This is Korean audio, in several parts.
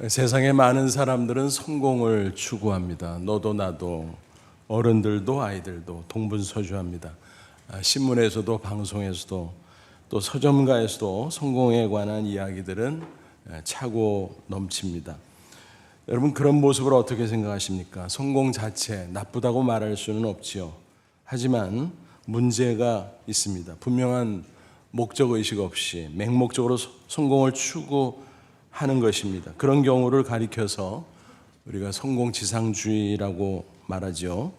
세상에 많은 사람들은 성공을 추구합니다. 너도 나도, 어른들도 아이들도 동분서주합니다. 신문에서도 방송에서도 또 서점가에서도 성공에 관한 이야기들은 차고 넘칩니다. 여러분, 그런 모습을 어떻게 생각하십니까? 성공 자체 나쁘다고 말할 수는 없지요. 하지만 문제가 있습니다. 분명한 목적의식 없이 맹목적으로 성공을 추구하는 것입니다. 그런 경우를 가리켜서 우리가 성공지상주의라고 말하죠.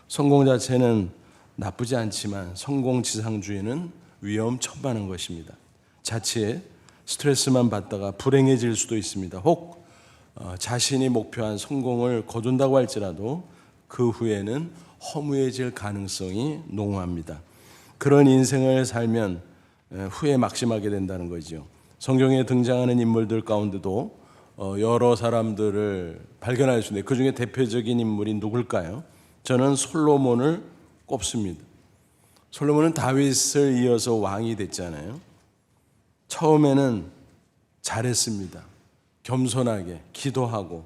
성공 자체는 나쁘지 않지만 성공지상주의는 위험천만한 것입니다. 자칫 스트레스만 받다가 불행해질 수도 있습니다. 혹 자신이 목표한 성공을 거둔다고 할지라도 그 후에는 허무해질 가능성이 농후합니다. 그런 인생을 살면 후에 막심하게 된다는 거죠. 성경에 등장하는 인물들 가운데도 여러 사람들을 발견할 수 있는데 그 중에 대표적인 인물이 누굴까요? 저는 솔로몬을 꼽습니다. 솔로몬은 다윗을 이어서 왕이 됐잖아요. 처음에는 잘했습니다. 겸손하게 기도하고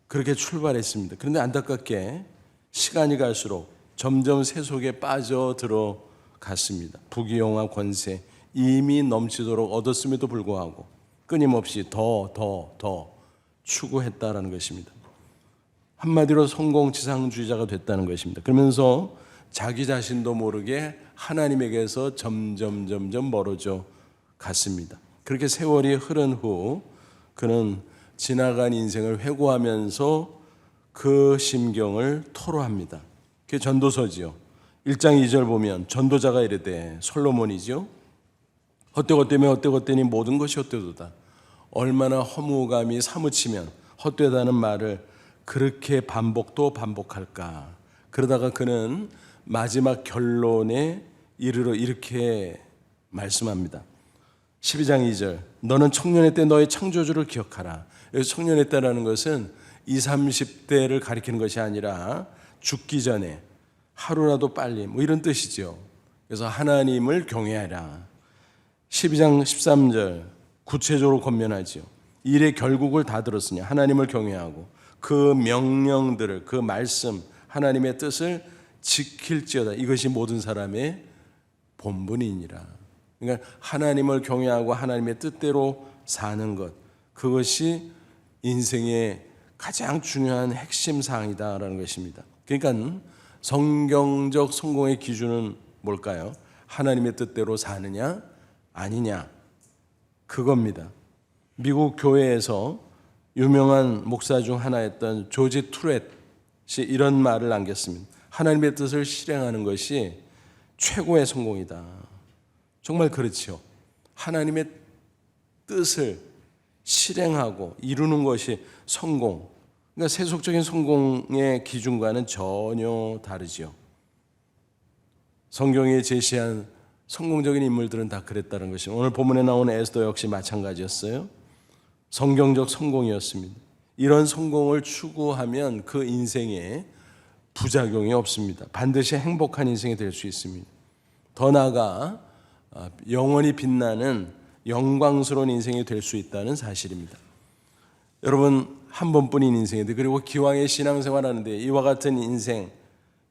그렇게 출발했습니다. 그런데 안타깝게 시간이 갈수록 점점 세속에 빠져들어갔습니다. 부귀영화 권세 이미 넘치도록 얻었음에도 불구하고 끊임없이 더 추구했다라는 것입니다. 한마디로 성공지상주의자가 됐다는 것입니다. 그러면서 자기 자신도 모르게 하나님에게서 점점 멀어져 갔습니다. 그렇게 세월이 흐른 후 그는 지나간 인생을 회고하면서 그 심경을 토로합니다. 그게 전도서지요. 1장 2절 보면 전도자가 이르되 솔로몬이죠. 헛되니 모든 것이 헛되도다. 얼마나 허무감이 사무치면 헛되다는 말을 그렇게 반복할까. 그러다가 그는 마지막 결론에 이르러 이렇게 말씀합니다. 12장 2절 너는 청년의 때 너의 창조주를 기억하라. 여기서 청년의 때라는 것은 20, 30대를 가리키는 것이 아니라 죽기 전에 하루라도 빨리 이런 뜻이죠. 그래서 하나님을 경외하라. 12장 13절 구체적으로 권면하죠. 일의 결국을 다 들었으니 하나님을 경외하고 그 명령들을 그 말씀 하나님의 뜻을 지킬지어다. 이것이 모든 사람의 본분이니라. 그러니까 하나님을 경외하고 하나님의 뜻대로 사는 것, 그것이 인생의 가장 중요한 핵심 사항이다라는 것입니다. 그러니까 성경적 성공의 기준은 뭘까요? 하나님의 뜻대로 사느냐 아니냐, 그겁니다. 미국 교회에서 유명한 목사 중 하나였던 조지 투렛이 이런 말을 남겼습니다. 하나님의 뜻을 실행하는 것이 최고의 성공이다. 정말 그렇죠. 하나님의 뜻을 실행하고 이루는 것이 성공. 그러니까 세속적인 성공의 기준과는 전혀 다르죠. 성경에 제시한 성공적인 인물들은 다 그랬다는 것입니다. 오늘 본문에 나오는 에스더 역시 마찬가지였어요. 성경적 성공이었습니다. 이런 성공을 추구하면 그 인생에 부작용이 없습니다. 반드시 행복한 인생이 될 수 있습니다. 더 나아가 영원히 빛나는 영광스러운 인생이 될 수 있다는 사실입니다. 여러분, 한 번뿐인 인생인데, 그리고 기왕에 신앙생활 하는데 이와 같은 인생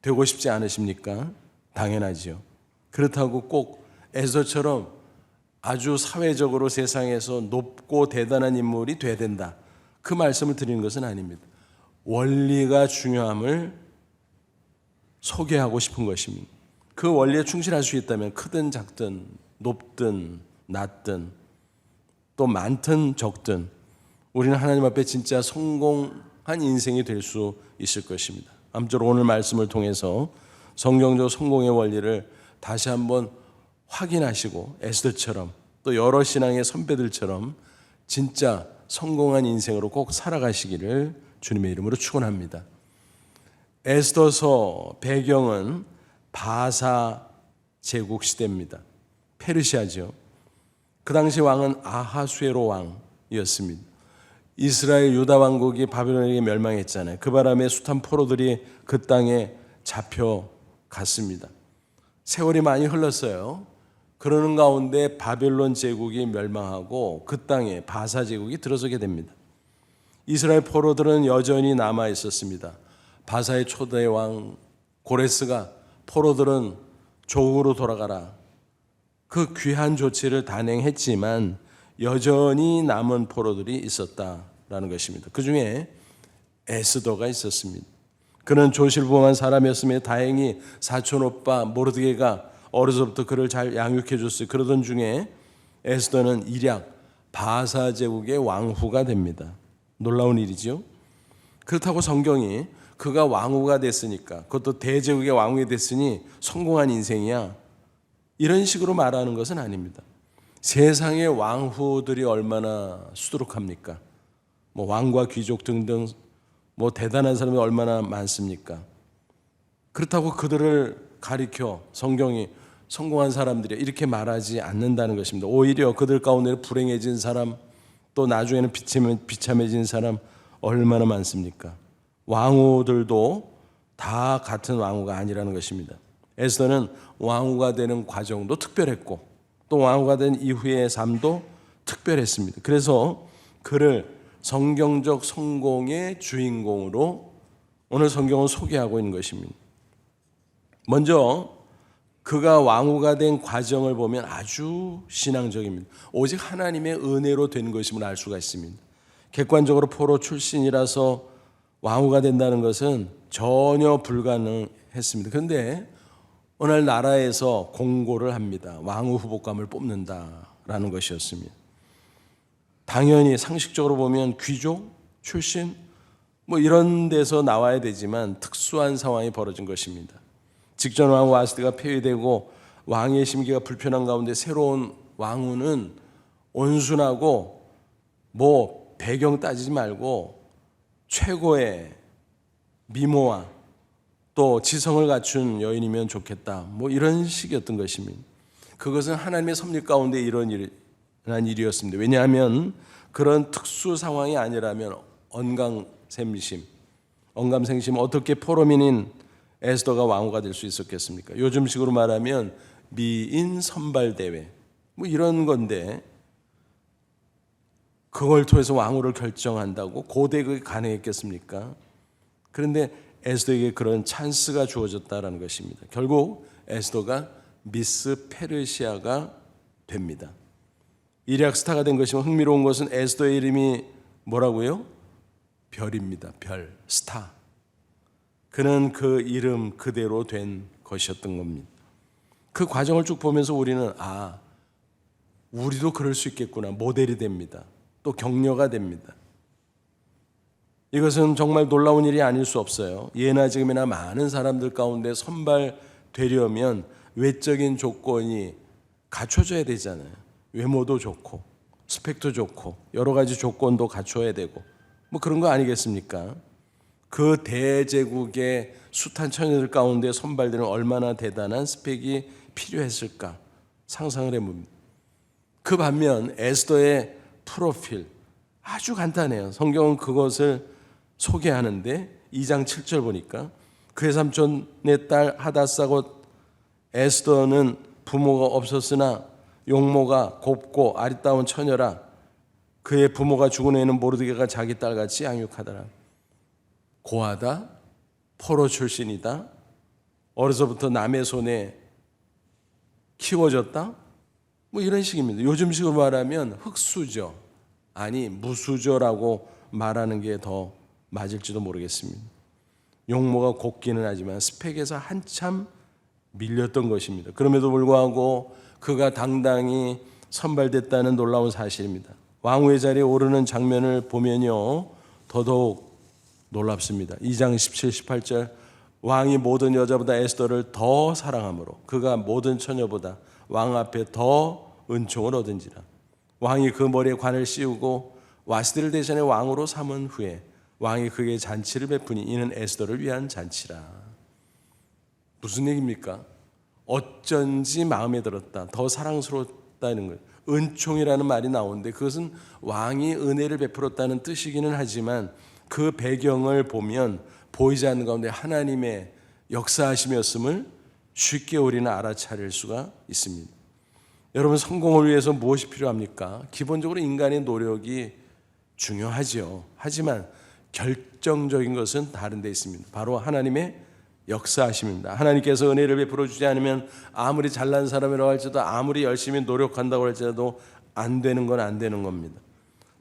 되고 싶지 않으십니까? 당연하지요. 그렇다고 꼭 에스더처럼 아주 사회적으로 세상에서 높고 대단한 인물이 돼야 된다, 그 말씀을 드리는 것은 아닙니다. 원리가 중요함을 소개하고 싶은 것입니다. 그 원리에 충실할 수 있다면 크든 작든 높든 낮든 또 많든 적든 우리는 하나님 앞에 진짜 성공한 인생이 될 수 있을 것입니다. 아무쪼록 오늘 말씀을 통해서 성경적 성공의 원리를 다시 한번 확인하시고 에스더처럼 또 여러 신앙의 선배들처럼 진짜 성공한 인생으로 꼭 살아가시기를 주님의 이름으로 축원합니다. 에스더서 배경은 바사 제국 시대입니다. 페르시아죠. 그 당시 왕은 아하수에로 왕이었습니다. 이스라엘 유다 왕국이 바벨론에게 멸망했잖아요. 그 바람에 숱한 포로들이 그 땅에 잡혀갔습니다. 세월이 많이 흘렀어요. 그러는 가운데 바벨론 제국이 멸망하고 그 땅에 바사 제국이 들어서게 됩니다. 이스라엘 포로들은 여전히 남아 있었습니다. 바사의 초대 왕 고레스가 포로들은 조국으로 돌아가라, 그 귀한 조치를 단행했지만 여전히 남은 포로들이 있었다라는 것입니다. 그 중에 에스더가 있었습니다. 그는 조실부범한 사람이었으며 다행히 사촌 오빠 모르드게가 어려서부터 그를 잘 양육해 줬어요. 그러던 중에 에스더는 일약 바사 제국의 왕후가 됩니다. 놀라운 일이죠. 그렇다고 성경이 그가 왕후가 됐으니까, 그것도 대제국의 왕후가 됐으니 성공한 인생이야, 이런 식으로 말하는 것은 아닙니다. 세상의 왕후들이 얼마나 수두룩합니까? 뭐 왕과 귀족 등등 뭐 대단한 사람이 얼마나 많습니까? 그렇다고 그들을 가리켜 성경이 성공한 사람들이 이렇게 말하지 않는다는 것입니다. 오히려 그들 가운데 불행해진 사람, 또 나중에는 비참해진 사람 얼마나 많습니까? 왕후들도 다 같은 왕후가 아니라는 것입니다. 에스더는 왕후가 되는 과정도 특별했고 또 왕후가 된 이후의 삶도 특별했습니다. 그래서 그를 성경적 성공의 주인공으로 오늘 성경은 소개하고 있는 것입니다. 먼저 그가 왕후가 된 과정을 보면 아주 신앙적입니다. 오직 하나님의 은혜로 된 것임을 알 수가 있습니다. 객관적으로 포로 출신이라서 왕후가 된다는 것은 전혀 불가능했습니다. 그런데 오늘 나라에서 공고를 합니다. 왕후 후보감을 뽑는다라는 것이었습니다. 당연히 상식적으로 보면 귀족 출신 뭐 이런 데서 나와야 되지만 특수한 상황이 벌어진 것입니다. 직전 왕후 와스티가 폐위되고 왕의 심기가 불편한 가운데 새로운 왕후는 온순하고 뭐 배경 따지지 말고 최고의 미모와 또 지성을 갖춘 여인이면 좋겠다, 뭐 이런 식이었던 것입니다. 그것은 하나님의 섭리 가운데 일어난 일이었습니다. 왜냐하면 그런 특수 상황이 아니라면 언감생심 어떻게 포로민인 에스더가 왕후가 될 수 있었겠습니까? 요즘식으로 말하면 미인 선발대회 뭐 이런 건데 그걸 통해서 왕후를 결정한다고 고대 그게 가능했겠습니까? 그런데 에스더에게 그런 찬스가 주어졌다는 것입니다. 결국 에스더가 미스 페르시아가 됩니다. 일약 스타가 된 것이면 흥미로운 것은 에스더의 이름이 뭐라고요? 별입니다. 별, 스타. 그는 그 이름 그대로 된 것이었던 겁니다. 그 과정을 쭉 보면서 우리는 우리도 그럴 수 있겠구나, 모델이 됩니다. 또 격려가 됩니다. 이것은 정말 놀라운 일이 아닐 수 없어요. 예나 지금이나 많은 사람들 가운데 선발되려면 외적인 조건이 갖춰져야 되잖아요. 외모도 좋고 스펙도 좋고 여러 가지 조건도 갖춰야 되고 뭐 그런 거 아니겠습니까? 그 대제국의 숱한 처녀들 가운데 선발되는 얼마나 대단한 스펙이 필요했을까 상상을 해봅니다. 그 반면 에스더의 프로필 아주 간단해요. 성경은 그것을 소개하는데 2장 7절 보니까 그의 삼촌의 딸 하다사고 에스더는 부모가 없었으나 용모가 곱고 아리따운 처녀라. 그의 부모가 죽은 후에는 모르드게가 자기 딸같이 양육하더라. 고하다, 포로 출신이다, 어려서부터 남의 손에 키워졌다, 뭐 이런 식입니다. 요즘식으로 말하면 흙수저, 아니 무수저라고 말하는 게 더 맞을지도 모르겠습니다. 용모가 곱기는 하지만 스펙에서 한참 밀렸던 것입니다. 그럼에도 불구하고 그가 당당히 선발됐다는 놀라운 사실입니다. 왕후의 자리에 오르는 장면을 보면요 더더욱 놀랍습니다. 2장 17, 18절 왕이 모든 여자보다 에스더를 더 사랑하므로 그가 모든 처녀보다 왕 앞에 더 은총을 얻은지라. 왕이 그 머리에 관을 씌우고 와스디를 대신에 왕으로 삼은 후에 왕이 그에게 잔치를 베푸니 이는 에스더를 위한 잔치라. 무슨 얘기입니까? 어쩐지 마음에 들었다, 더 사랑스러웠다는 거예요. 은총이라는 말이 나오는데 그것은 왕이 은혜를 베풀었다는 뜻이기는 하지만 그 배경을 보면 보이지 않는 가운데 하나님의 역사하심이었음을 쉽게 우리는 알아차릴 수가 있습니다. 여러분, 성공을 위해서 무엇이 필요합니까? 기본적으로 인간의 노력이 중요하지요. 하지만 결정적인 것은 다른 데 있습니다. 바로 하나님의 역사하심입니다. 하나님께서 은혜를 베풀어 주지 않으면 아무리 잘난 사람이라고 할지라도 아무리 열심히 노력한다고 할지라도 안 되는 건 안 되는 겁니다.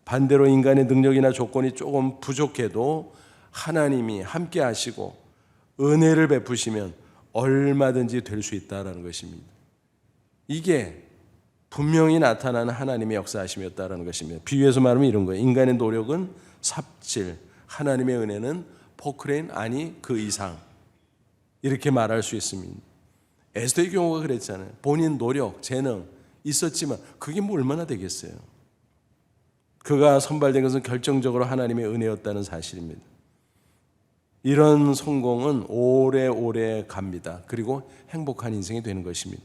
반대로 인간의 능력이나 조건이 조금 부족해도 하나님이 함께 하시고 은혜를 베푸시면 얼마든지 될 수 있다는 것입니다. 이게 분명히 나타나는 하나님의 역사하심이었다는 것입니다. 비유해서 말하면 이런 거예요. 인간의 노력은 삽질, 하나님의 은혜는 포크레인, 아니 그 이상, 이렇게 말할 수 있습니다. 에스더의 경우가 그랬잖아요. 본인 노력, 재능 있었지만 그게 뭐 얼마나 되겠어요. 그가 선발된 것은 결정적으로 하나님의 은혜였다는 사실입니다. 이런 성공은 오래오래 갑니다. 그리고 행복한 인생이 되는 것입니다.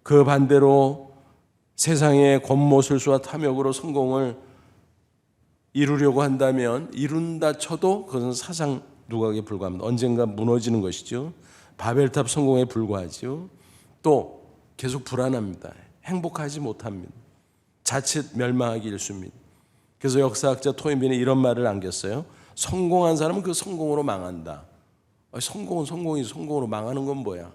그 반대로 세상의 권모술수와 탐욕으로 성공을 이루려고 한다면 이룬다 쳐도 그것은 사상 누각에 불과합니다. 언젠가 무너지는 것이죠. 바벨탑 성공에 불과하죠. 또 계속 불안합니다. 행복하지 못합니다. 자칫 멸망하기 일쑤입니다. 그래서 역사학자 토인비는 이런 말을 남겼어요. 성공한 사람은 그 성공으로 망한다. 성공은 성공이지 성공으로 망하는 건 뭐야?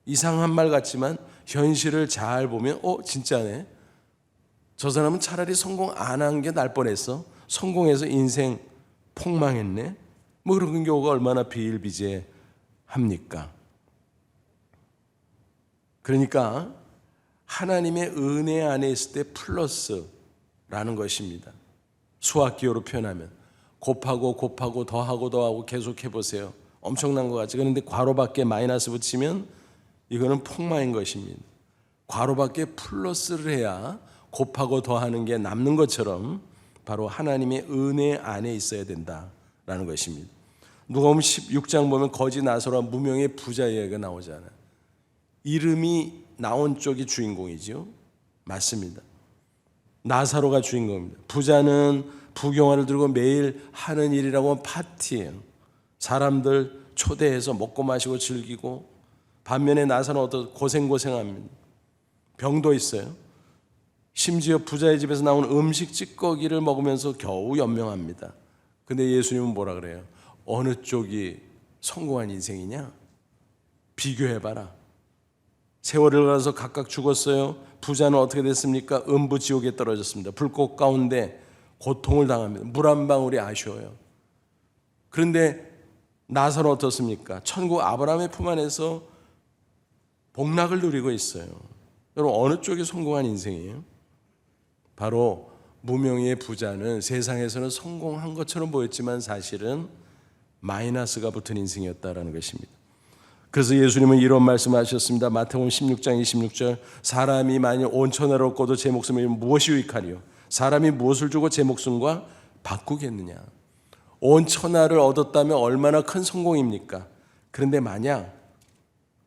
이상한 말 같지만 현실을 잘 보면 진짜네. 저 사람은 차라리 성공 안 한 게 날 뻔했어. 성공해서 인생 폭망했네. 뭐 그런 경우가 얼마나 비일비재합니까? 그러니까 하나님의 은혜 안에 있을 때 플러스라는 것입니다. 수학기호로 표현하면 곱하고 곱하고 더하고 더하고 계속 해보세요. 엄청난 것 같죠. 그런데 괄호 밖에 마이너스 붙이면 이거는 폭망인 것입니다. 괄호 밖에 플러스를 해야 곱하고 더하는 게 남는 것처럼 바로 하나님의 은혜 안에 있어야 된다라는 것입니다. 누가복음 16장 보면 거지 나사로와 무명의 부자 이야기가 나오잖아요. 이름이 나온 쪽이 주인공이죠. 맞습니다. 나사로가 주인공입니다. 부자는 부경화를 들고 매일 하는 일이라고 하면 파티예요. 사람들 초대해서 먹고 마시고 즐기고, 반면에 나사로는 어떤 고생합니다. 병도 있어요. 심지어 부자의 집에서 나온 음식 찌꺼기를 먹으면서 겨우 연명합니다. 근데 예수님은 뭐라 그래요? 어느 쪽이 성공한 인생이냐? 비교해봐라. 세월을 가서 각각 죽었어요. 부자는 어떻게 됐습니까? 음부지옥에 떨어졌습니다. 불꽃 가운데 고통을 당합니다. 물 한 방울이 아쉬워요. 그런데 나사로 어떻습니까? 천국 아브라함의 품 안에서 복락을 누리고 있어요. 여러분, 어느 쪽이 성공한 인생이에요? 바로 무명의 부자는 세상에서는 성공한 것처럼 보였지만 사실은 마이너스가 붙은 인생이었다는 것입니다. 그래서 예수님은 이런 말씀하셨습니다. 마태복음 16장 26절, 사람이 만일 온 천하를 얻고도 제 목숨을 잃으면 무엇이 유익하리요? 사람이 무엇을 주고 제 목숨과 바꾸겠느냐? 온 천하를 얻었다면 얼마나 큰 성공입니까? 그런데 만약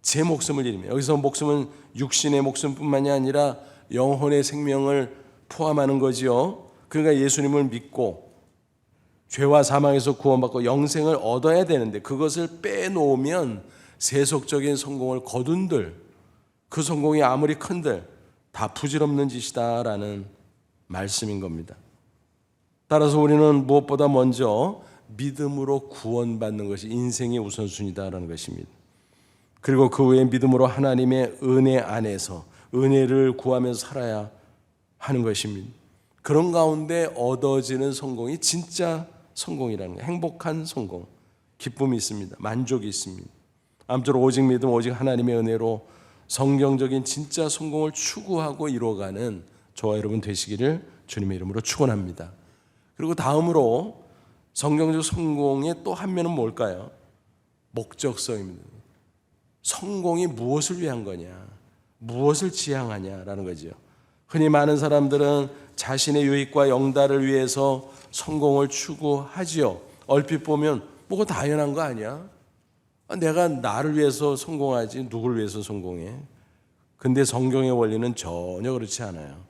제 목숨을 잃으면, 여기서 목숨은 육신의 목숨뿐만이 아니라 영혼의 생명을 포함하는 거지요. 그러니까 예수님을 믿고 죄와 사망에서 구원받고 영생을 얻어야 되는데 그것을 빼놓으면 세속적인 성공을 거둔들, 그 성공이 아무리 큰들 다 부질없는 짓이다라는 말씀인 겁니다. 따라서 우리는 무엇보다 먼저 믿음으로 구원받는 것이 인생의 우선순위다라는 것입니다. 그리고 그 후에 믿음으로 하나님의 은혜 안에서 은혜를 구하면서 살아야 하는 것입니다. 그런 가운데 얻어지는 성공이 진짜 성공이라는 거예요. 행복한 성공, 기쁨이 있습니다. 만족이 있습니다. 아무쪼록 오직 믿음, 오직 하나님의 은혜로 성경적인 진짜 성공을 추구하고 이루어가는 저와 여러분 되시기를 주님의 이름으로 축원합니다. 그리고 다음으로 성경적 성공의 또 한 면은 뭘까요? 목적성입니다. 성공이 무엇을 위한 거냐, 무엇을 지향하냐라는 거죠. 흔히 많은 사람들은 자신의 유익과 영달을 위해서 성공을 추구하지요. 얼핏 보면 뭐가 당연한 거 아니야? 내가 나를 위해서 성공하지 누굴 위해서 성공해? 근데 성경의 원리는 전혀 그렇지 않아요.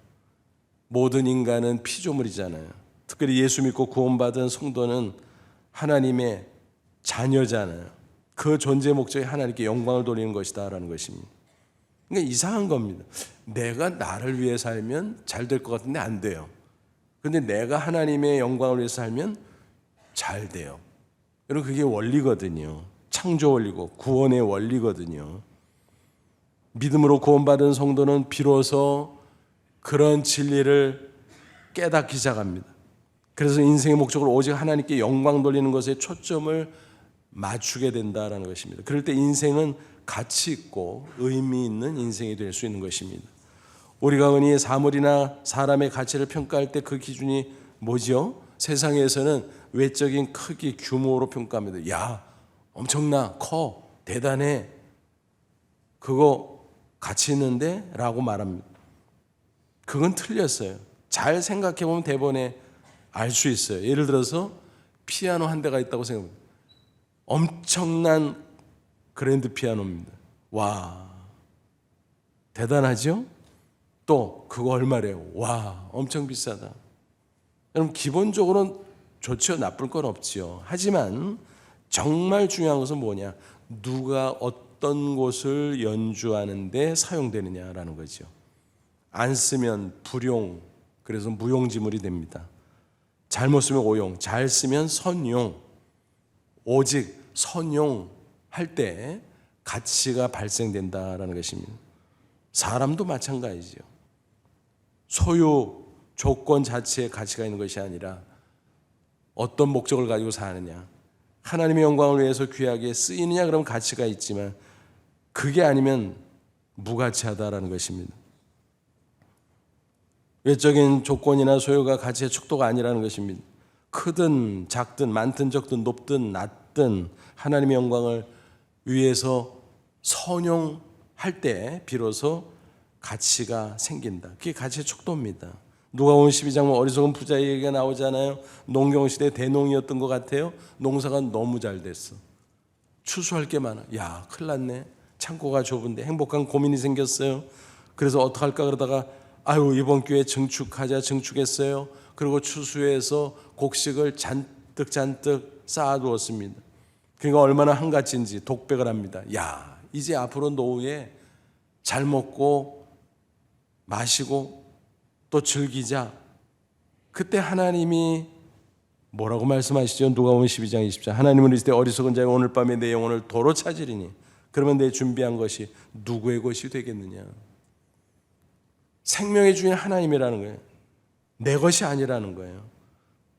모든 인간은 피조물이잖아요. 특별히 예수 믿고 구원받은 성도는 하나님의 자녀잖아요. 그 존재 목적이 하나님께 영광을 돌리는 것이다라는 것입니다. 그러니까 이상한 겁니다. 내가 나를 위해 살면 잘 될 것 같은데 안 돼요. 근데 내가 하나님의 영광을 위해서 살면 잘 돼요. 여러분, 그게 원리거든요. 창조 원리고 구원의 원리거든요. 믿음으로 구원받은 성도는 비로소 그런 진리를 깨닫기 시작합니다. 그래서 인생의 목적을 오직 하나님께 영광 돌리는 것에 초점을 맞추게 된다는 것입니다. 그럴 때 인생은 가치 있고 의미 있는 인생이 될 수 있는 것입니다. 우리가 흔히 사물이나 사람의 가치를 평가할 때 그 기준이 뭐지요? 세상에서는 외적인 크기, 규모로 평가합니다. 야, 엄청나, 커, 대단해, 그거 가치 있는데? 라고 말합니다. 그건 틀렸어요. 잘 생각해 보면 대본에 알 수 있어요. 예를 들어서 피아노 한 대가 있다고 생각합니다. 엄청난 그랜드 피아노입니다. 와, 대단하죠? 또 그거 얼마래요? 와, 엄청 비싸다. 여러분, 기본적으로는 좋죠. 나쁠 건 없지요. 하지만 정말 중요한 것은 뭐냐? 누가 어떤 곳을 연주하는 데 사용되느냐라는 거죠. 안 쓰면 불용, 그래서 무용지물이 됩니다. 잘못 쓰면 오용, 잘 쓰면 선용. 오직 선용할 때 가치가 발생된다라는 것입니다. 사람도 마찬가지죠. 소유, 조건 자체에 가치가 있는 것이 아니라 어떤 목적을 가지고 사느냐, 하나님의 영광을 위해서 귀하게 쓰이느냐, 그러면 가치가 있지만 그게 아니면 무가치하다라는 것입니다. 외적인 조건이나 소유가 가치의 축도가 아니라는 것입니다. 크든 작든 많든 적든 높든 낮든 하나님의 영광을 위해서 선용할 때 비로소 가치가 생긴다. 그게 가치의 축도입니다. 누가복음 12장 어리석은 부자 얘기가 나오잖아요. 농경시대 대농이었던 것 같아요. 농사가 너무 잘 됐어. 추수할 게 많아. 야, 큰일 났네. 창고가 좁은데. 행복한 고민이 생겼어요. 그래서 어떡할까 그러다가 아유, 이번 기회에 증축하자 증축했어요. 그리고 추수해서 곡식을 잔뜩 쌓아두었습니다. 그러니까 얼마나 한가치인지 독백을 합니다. 야, 이제 앞으로 노후에 잘 먹고 마시고 또 즐기자. 그때 하나님이 뭐라고 말씀하시죠? 누가복음 12장 20절. 하나님은 이르시되 어리석은 자여 오늘 밤에 내 영혼을 도로 찾으리니 그러면 내 준비한 것이 누구의 것이 되겠느냐. 생명의 주인 하나님이라는 거예요. 내 것이 아니라는 거예요.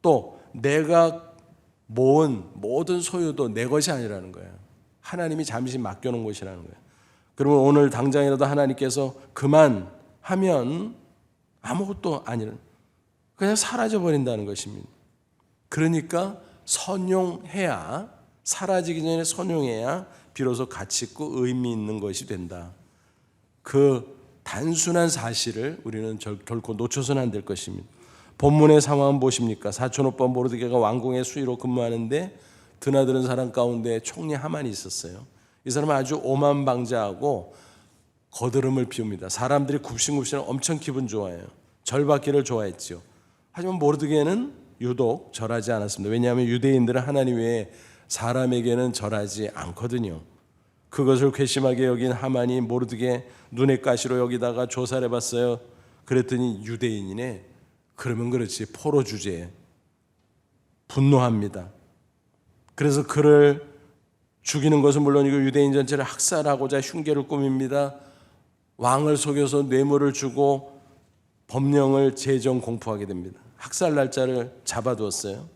또 내가 모은 모든 소유도 내 것이 아니라는 거예요. 하나님이 잠시 맡겨놓은 것이라는 거예요. 그러면 오늘 당장이라도 하나님께서 그만하면 아무것도 아니라 그냥 사라져버린다는 것입니다. 그러니까 선용해야, 사라지기 전에 선용해야 비로소 가치 있고 의미 있는 것이 된다. 그 단순한 사실을 우리는 결코 놓쳐서는 안 될 것입니다. 본문의 상황은 무엇입니까? 사촌 오빠 모르드게가 왕궁의 수의로 근무하는데 드나드는 사람 가운데 총리 하만이 있었어요. 이 사람은 아주 오만방자하고 거드름을 피웁니다. 사람들이 굽신굽신 엄청 기분 좋아해요. 절받기를 좋아했죠. 하지만 모르드게는 유독 절하지 않았습니다. 왜냐하면 유대인들은 하나님 외에 사람에게는 절하지 않거든요. 그것을 괘씸하게 여긴 하만이 모르드게 눈의 가시로 여기다가 조사를 해봤어요. 그랬더니 유대인이네. 그러면 그렇지, 포로 주제에 분노합니다. 그래서 그를 죽이는 것은 물론이고 유대인 전체를 학살하고자 흉계를 꾸밉니다. 왕을 속여서 뇌물을 주고 법령을 제정 공포하게 됩니다. 학살 날짜를 잡아두었어요.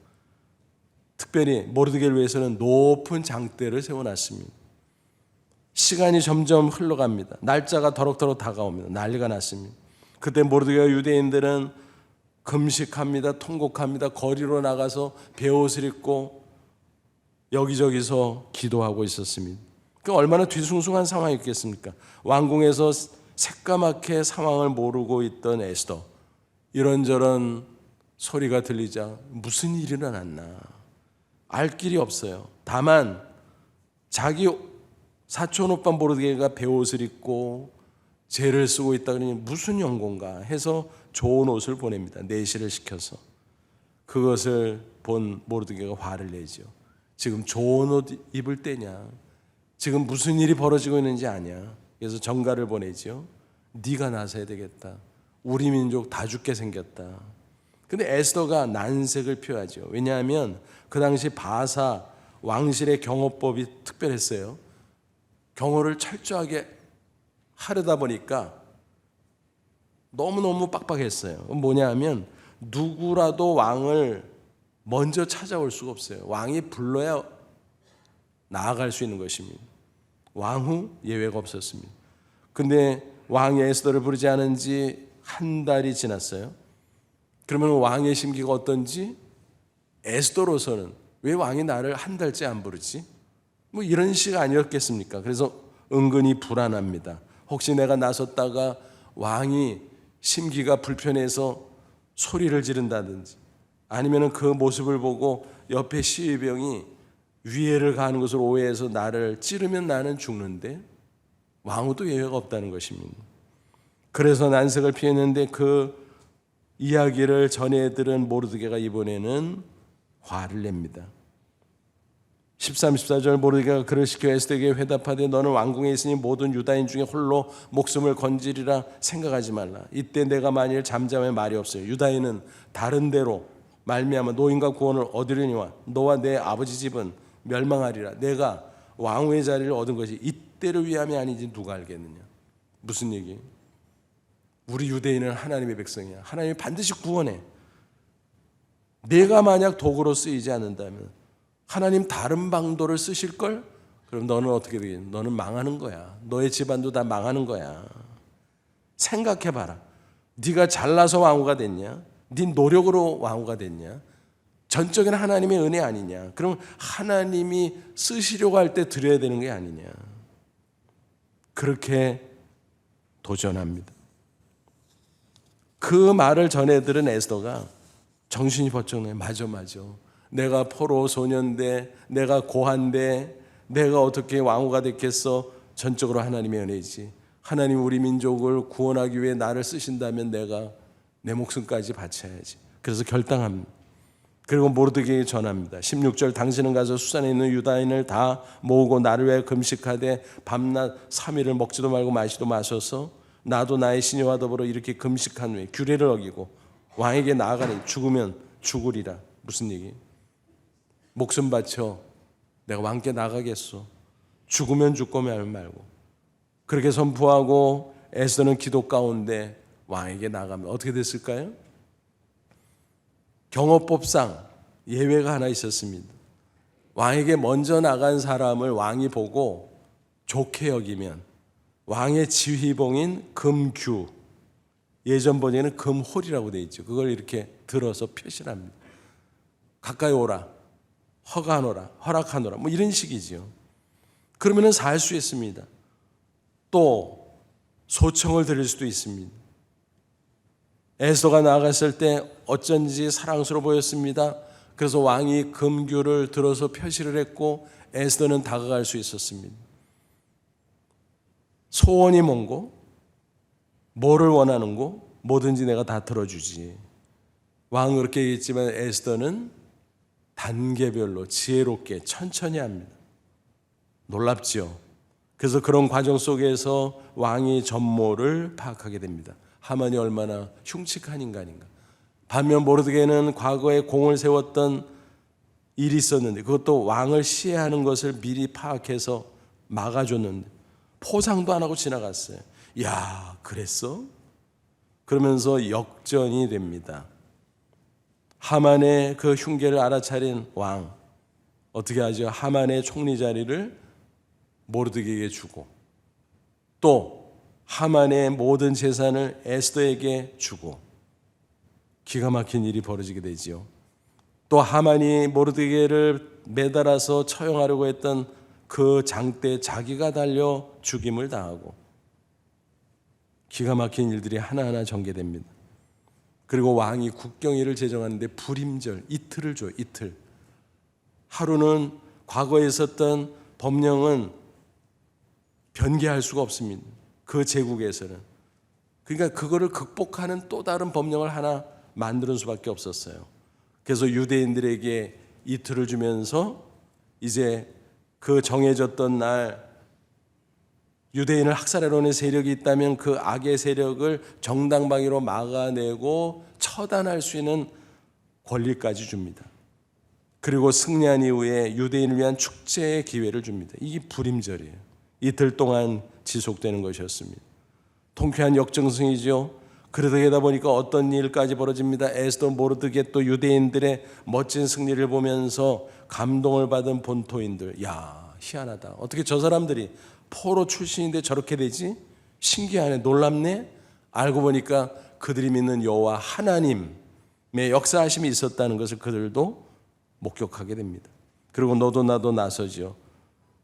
특별히 모르드게를 위해서는 높은 장대를 세워놨습니다. 시간이 점점 흘러갑니다. 날짜가 더럭더럭 다가옵니다. 난리가 났습니다. 그때 모르드게와 유대인들은 금식합니다. 통곡합니다. 거리로 나가서 베옷을 입고 여기저기서 기도하고 있었습니다. 그 얼마나 뒤숭숭한 상황이었겠습니까? 왕궁에서 새까맣게 상황을 모르고 있던 에스더, 이런저런 소리가 들리자 무슨 일이 일어났나 알 길이 없어요. 다만 자기 사촌 오빠 모르드게가 베옷을 입고 죄를 쓰고 있다 그러니 무슨 연고인가 해서 좋은 옷을 보냅니다. 내시를 시켜서. 그것을 본 모르드게가 화를 내죠. 지금 좋은 옷 입을 때냐? 지금 무슨 일이 벌어지고 있는지 아냐? 그래서 전가를 보내죠. 네가 나서야 되겠다. 우리 민족 다 죽게 생겼다. 근데 에스더가 난색을 표하죠. 왜냐하면 그 당시 바사 왕실의 경호법이 특별했어요. 경호를 철저하게 하려다 보니까 너무너무 빡빡했어요. 뭐냐 하면 누구라도 왕을 먼저 찾아올 수가 없어요. 왕이 불러야 나아갈 수 있는 것입니다. 왕후 예외가 없었습니다. 근데 왕이 에스더를 부르지 않은 지 한 달이 지났어요. 그러면 왕의 심기가 어떤지 에스더로서는 왜 왕이 나를 한 달째 안 부르지? 뭐 이런 시가 아니었겠습니까? 그래서 은근히 불안합니다. 혹시 내가 나섰다가 왕이 심기가 불편해서 소리를 지른다든지 아니면 그 모습을 보고 옆에 시위병이 위해를 가하는 것을 오해해서 나를 찌르면 나는 죽는데 왕후도 예외가 없다는 것입니다. 그래서 난색을 피했는데 그 이야기를 전해 들은 모르드게가 이번에는 화를 냅니다. 13, 14절 모르드게가 그를 시켜 에스더에게 회답하되 너는 왕궁에 있으니 모든 유다인 중에 홀로 목숨을 건지리라 생각하지 말라. 이때 내가 만일 잠잠하면 말이 없어요. 유다인은 다른 데로 말미암아 노인과 구원을 얻으려니와 너와 내 아버지 집은 멸망하리라. 내가 왕후의 자리를 얻은 것이 이때를 위함이 아니지 누가 알겠느냐. 무슨 얘기? 우리 유대인은 하나님의 백성이야. 하나님이 반드시 구원해. 내가 만약 도구로 쓰이지 않는다면 하나님 다른 방도를 쓰실걸? 그럼 너는 어떻게 되겠니? 너는 망하는 거야. 너의 집안도 다 망하는 거야. 생각해봐라. 네가 잘나서 왕후가 됐냐? 네 노력으로 왕후가 됐냐? 전적인 하나님의 은혜 아니냐? 그럼 하나님이 쓰시려고 할 때 드려야 되는 게 아니냐? 그렇게 도전합니다. 그 말을 전해 들은 에스더가 정신이 번쩍 나요. 맞아. 내가 포로 소년인데, 내가 고한데, 내가 어떻게 왕후가 됐겠어? 전적으로 하나님의 은혜이지. 하나님 우리 민족을 구원하기 위해 나를 쓰신다면 내가 내 목숨까지 바쳐야지. 그래서 결단합니다. 그리고 모르드게에게 전합니다. 16절 당신은 가서 수산에 있는 유다인을 다 모으고 나를 위해 금식하되 밤낮 3일을 먹지도 말고 마시도 마셔서 나도 나의 시녀와 더불어 이렇게 금식한 후에 규례를 어기고 왕에게 나아가니 죽으면 죽으리라. 무슨 얘기? 목숨 바쳐 내가 왕께 나가겠소. 죽으면 죽고 말면 말고. 그렇게 선포하고 에스더는 기도 가운데 왕에게 나가면 어떻게 됐을까요? 경호법상 예외가 하나 있었습니다. 왕에게 먼저 나간 사람을 왕이 보고 좋게 여기면 왕의 지휘봉인 금규, 예전 번역에는 금홀이라고 되어 있죠. 그걸 이렇게 들어서 표시를 합니다. 가까이 오라, 허가하노라, 허락하노라, 뭐 이런 식이지요. 그러면은 살 수 있습니다. 또 소청을 드릴 수도 있습니다. 에스더가 나아갔을 때 어쩐지 사랑스러워 보였습니다. 그래서 왕이 금규를 들어서 표시를 했고 에스더는 다가갈 수 있었습니다. 소원이 뭔고? 뭐를 원하는고? 뭐든지 내가 다 들어주지. 왕은 그렇게 얘기했지만 에스더는 단계별로 지혜롭게 천천히 합니다. 놀랍지요. 그래서 그런 과정 속에서 왕이 전모를 파악하게 됩니다. 하만이 얼마나 흉측한 인간인가. 반면 모르드게는 과거에 공을 세웠던 일이 있었는데 그것도 왕을 시해하는 것을 미리 파악해서 막아줬는데 포상도 안 하고 지나갔어요. 야, 그랬어? 그러면서 역전이 됩니다. 하만의 그 흉계를 알아차린 왕 어떻게 하죠? 하만의 총리 자리를 모르드게에게 주고 또 하만의 모든 재산을 에스더에게 주고 기가 막힌 일이 벌어지게 되지요. 또 하만이 모르드게를 매달아서 처형하려고 했던 그 장대 자기가 달려 죽임을 당하고 기가 막힌 일들이 하나하나 전개됩니다. 그리고 왕이 국경일을 제정하는데 불임절 이틀을 줘요. 이틀. 하루는 과거에 있었던 법령은 변개할 수가 없습니다. 그 제국에서는. 그러니까 그거를 극복하는 또 다른 법령을 하나 만드는 수밖에 없었어요. 그래서 유대인들에게 이틀을 주면서 이제 그 정해졌던 날 유대인을 학살하려 하는 세력이 있다면 그 악의 세력을 정당방위로 막아내고 처단할 수 있는 권리까지 줍니다. 그리고 승리한 이후에 유대인을 위한 축제의 기회를 줍니다. 이게 불임절이에요. 이틀 동안 지속되는 것이었습니다. 통쾌한 역정승이죠. 그러다 보니까 어떤 일까지 벌어집니다. 에스더 모르드게 또 유대인들의 멋진 승리를 보면서 감동을 받은 본토인들, 야, 희한하다. 어떻게 저 사람들이 포로 출신인데 저렇게 되지? 신기하네, 놀랍네. 알고 보니까 그들이 믿는 여호와 하나님의 역사하심이 있었다는 것을 그들도 목격하게 됩니다. 그리고 너도 나도 나서죠.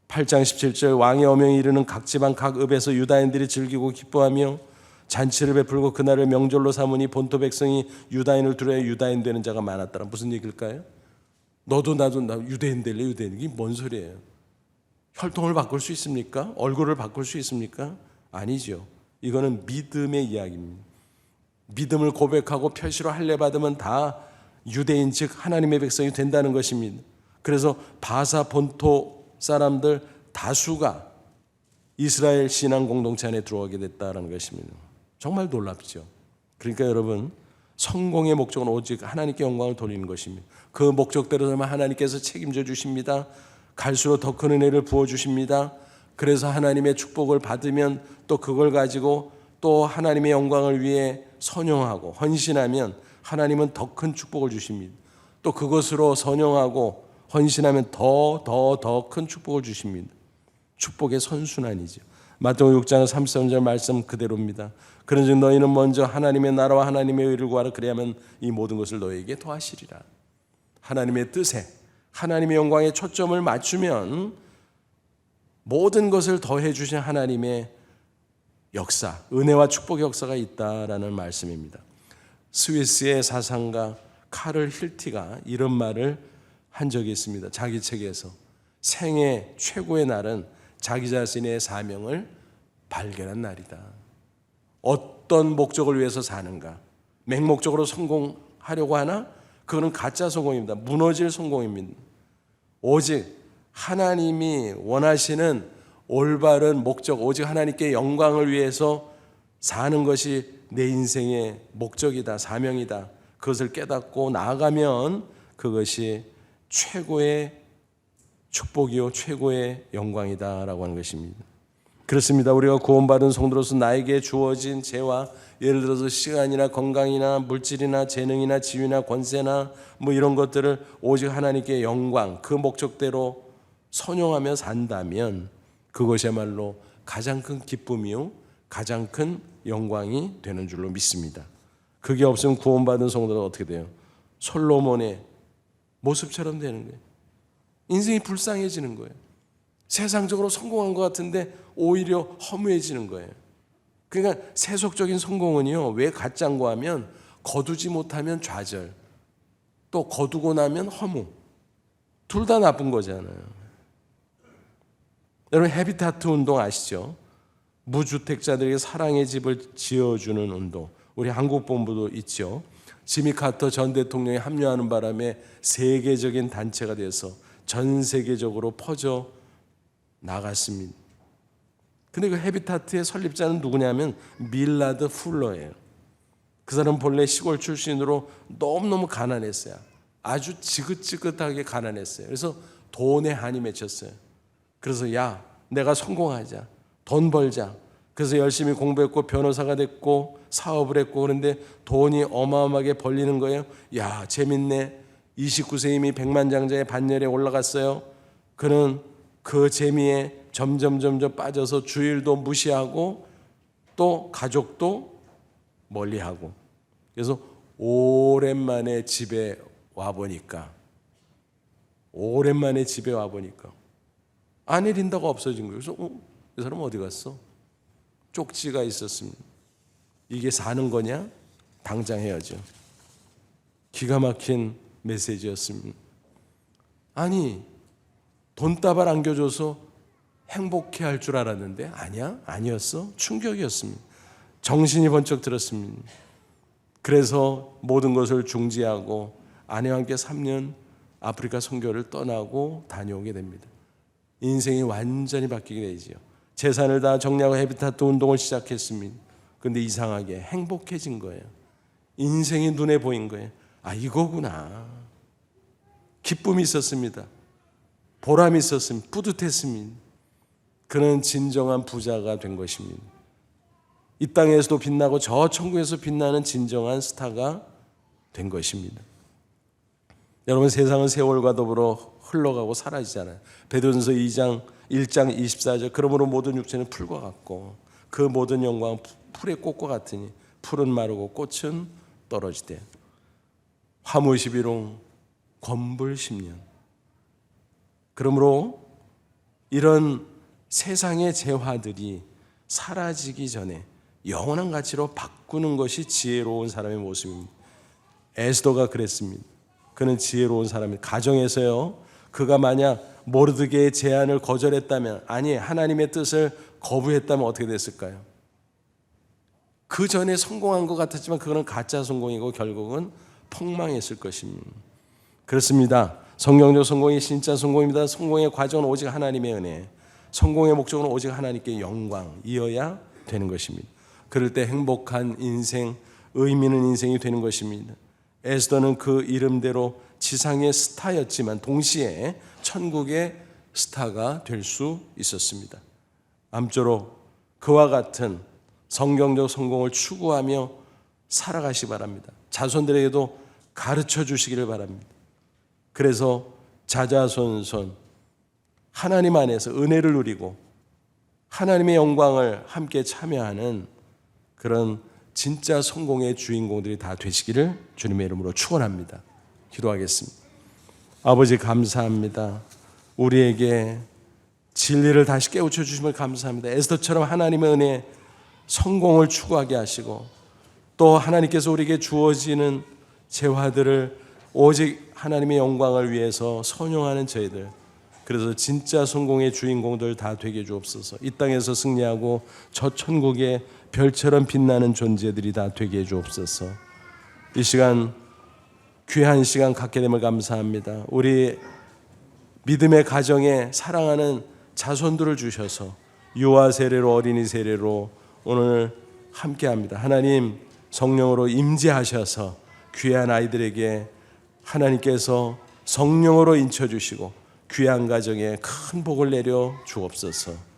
8장 17절 왕의 어명이 이르는 각 지방 각 읍에서 유다인들이 즐기고 기뻐하며 잔치를 베풀고 그날을 명절로 삼으니 본토 백성이 유다인을 두려워 유다인 되는 자가 많았더라. 무슨 얘기일까요? 너도 나도 유대인 될래, 유대인. 이게 뭔 소리예요? 혈통을 바꿀 수 있습니까? 얼굴을 바꿀 수 있습니까? 아니죠. 이거는 믿음의 이야기입니다. 믿음을 고백하고 표시로 할례 받으면 다 유대인 즉 하나님의 백성이 된다는 것입니다. 그래서 바사 본토 사람들 다수가 이스라엘 신앙 공동체 안에 들어오게 됐다는 것입니다. 정말 놀랍죠. 그러니까 여러분, 성공의 목적은 오직 하나님께 영광을 돌리는 것입니다. 그 목적대로라면 하나님께서 책임져 주십니다. 갈수록 더 큰 은혜를 부어주십니다. 그래서 하나님의 축복을 받으면 또 그걸 가지고 또 하나님의 영광을 위해 선용하고 헌신하면 하나님은 더 큰 축복을 주십니다. 또 그것으로 선용하고 헌신하면 더 큰 축복을 주십니다. 축복의 선순환이죠. 마태복음 6장 33절 말씀 그대로입니다. 그런즉 너희는 먼저 하나님의 나라와 하나님의 의를 구하라. 그래야만 이 모든 것을 너희에게 더하시리라. 하나님의 뜻에 하나님의 영광에 초점을 맞추면 모든 것을 더해 주신 하나님의 역사, 은혜와 축복의 역사가 있다라는 말씀입니다. 스위스의 사상가 카를 힐티가 이런 말을 한 적이 있습니다. 자기 책에서 생애 최고의 날은 자기 자신의 사명을 발견한 날이다. 어떤 목적을 위해서 사는가? 맹목적으로 성공하려고 하나? 그거는 가짜 성공입니다. 무너질 성공입니다. 오직 하나님이 원하시는 올바른 목적, 오직 하나님께 영광을 위해서 사는 것이 내 인생의 목적이다, 사명이다. 그것을 깨닫고 나아가면 그것이 최고의 축복이요 최고의 영광이다라고 하는 것입니다. 그렇습니다. 우리가 구원받은 성도로서 나에게 주어진 죄와 예를 들어서 시간이나 건강이나 물질이나 재능이나 지위나 권세나 뭐 이런 것들을 오직 하나님께 영광, 그 목적대로 선용하며 산다면 그것이야말로 가장 큰 기쁨이요 가장 큰 영광이 되는 줄로 믿습니다. 그게 없으면 구원받은 성도는 어떻게 돼요? 솔로몬의 모습처럼 되는 거예요. 인생이 불쌍해지는 거예요. 세상적으로 성공한 것 같은데 오히려 허무해지는 거예요. 그러니까 세속적인 성공은요, 왜 가짜인고 하면 거두지 못하면 좌절, 또 거두고 나면 허무. 둘 다 나쁜 거잖아요. 여러분 헤비타트 운동 아시죠? 무주택자들에게 사랑의 집을 지어주는 운동. 우리 한국 본부도 있죠. 지미 카터 전 대통령이 합류하는 바람에 세계적인 단체가 돼서 전 세계적으로 퍼져 나갔습니다. 근데 그 헤비타트의 설립자는 누구냐면 밀라드 풀러예요. 그 사람 본래 시골 출신으로 너무너무 가난했어요. 아주 지긋지긋하게 가난했어요. 그래서 돈에 한이 맺혔어요. 그래서 야, 내가 성공하자, 돈 벌자. 그래서 열심히 공부했고 변호사가 됐고 사업을 했고, 그런데 돈이 어마어마하게 벌리는 거예요. 야, 재밌네. 29세 이미 백만장자의 반열에 올라갔어요. 그는 그 재미에 점점 빠져서 주일도 무시하고 또 가족도 멀리하고, 그래서 오랜만에 집에 와보니까 아내 린다가 없어진 거예요. 그래서 이 사람 어디 갔어? 쪽지가 있었습니다. 이게 사는 거냐? 당장 헤어져. 기가 막힌 메시지였습니다. 아니, 돈다발 안겨줘서 행복해할 줄 알았는데 아니었어. 충격이었습니다. 정신이 번쩍 들었습니다. 그래서 모든 것을 중지하고 아내와 함께 3년 아프리카 선교를 떠나고 다녀오게 됩니다. 인생이 완전히 바뀌게 되지요. 재산을 다 정리하고 헤비타트 운동을 시작했습니다. 그런데 이상하게 행복해진 거예요. 인생이 눈에 보인 거예요. 아, 이거구나. 기쁨이 있었습니다. 보람이 있었습니다. 뿌듯했습니다. 그는 진정한 부자가 된 것입니다. 이 땅에서도 빛나고 저 천국에서 빛나는 진정한 스타가 된 것입니다. 여러분, 세상은 세월과 더불어 흘러가고 사라지잖아요. 베드로전서 1장 24절, 그러므로 모든 육체는 풀과 같고 그 모든 영광은 풀의 꽃과 같으니 풀은 마르고 꽃은 떨어지되 화무시 비록 권불 10년. 그러므로 이런 세상의 재화들이 사라지기 전에 영원한 가치로 바꾸는 것이 지혜로운 사람의 모습입니다. 에스더가 그랬습니다. 그는 지혜로운 사람입니다. 가정에서요, 그가 만약 모르드게의 제안을 거절했다면, 아니 하나님의 뜻을 거부했다면 어떻게 됐을까요? 그 전에 성공한 것 같았지만 그거는 가짜 성공이고 결국은 폭망했을 것입니다. 그렇습니다. 성경적 성공이 진짜 성공입니다. 성공의 과정은 오직 하나님의 은혜, 성공의 목적은 오직 하나님께 영광이어야 되는 것입니다. 그럴 때 행복한 인생, 의미 있는 인생이 되는 것입니다. 에스더는 그 이름대로 지상의 스타였지만 동시에 천국의 스타가 될 수 있었습니다. 아무쪼록 그와 같은 성경적 성공을 추구하며 살아가시 바랍니다. 자손들에게도 가르쳐 주시기를 바랍니다. 그래서 자자손손 하나님 안에서 은혜를 누리고 하나님의 영광을 함께 참여하는 그런 진짜 성공의 주인공들이 다 되시기를 주님의 이름으로 축원합니다. 기도하겠습니다. 아버지, 감사합니다. 우리에게 진리를 다시 깨우쳐 주심을 감사합니다. 에스더처럼 하나님의 은혜, 성공을 추구하게 하시고 또 하나님께서 우리에게 주어지는 재화들을 오직 하나님의 영광을 위해서 선용하는 저희들, 그래서 진짜 성공의 주인공들 다 되게 주옵소서. 이 땅에서 승리하고 저 천국의 별처럼 빛나는 존재들이 다 되게 해주옵소서. 이 시간 귀한 시간 갖게 됨을 감사합니다. 우리 믿음의 가정에 사랑하는 자손들을 주셔서 유아 세례로 어린이 세례로 오늘 함께합니다. 하나님 성령으로 임재하셔서 귀한 아이들에게 하나님께서 성령으로 인쳐주시고 귀한 가정에 큰 복을 내려 주옵소서.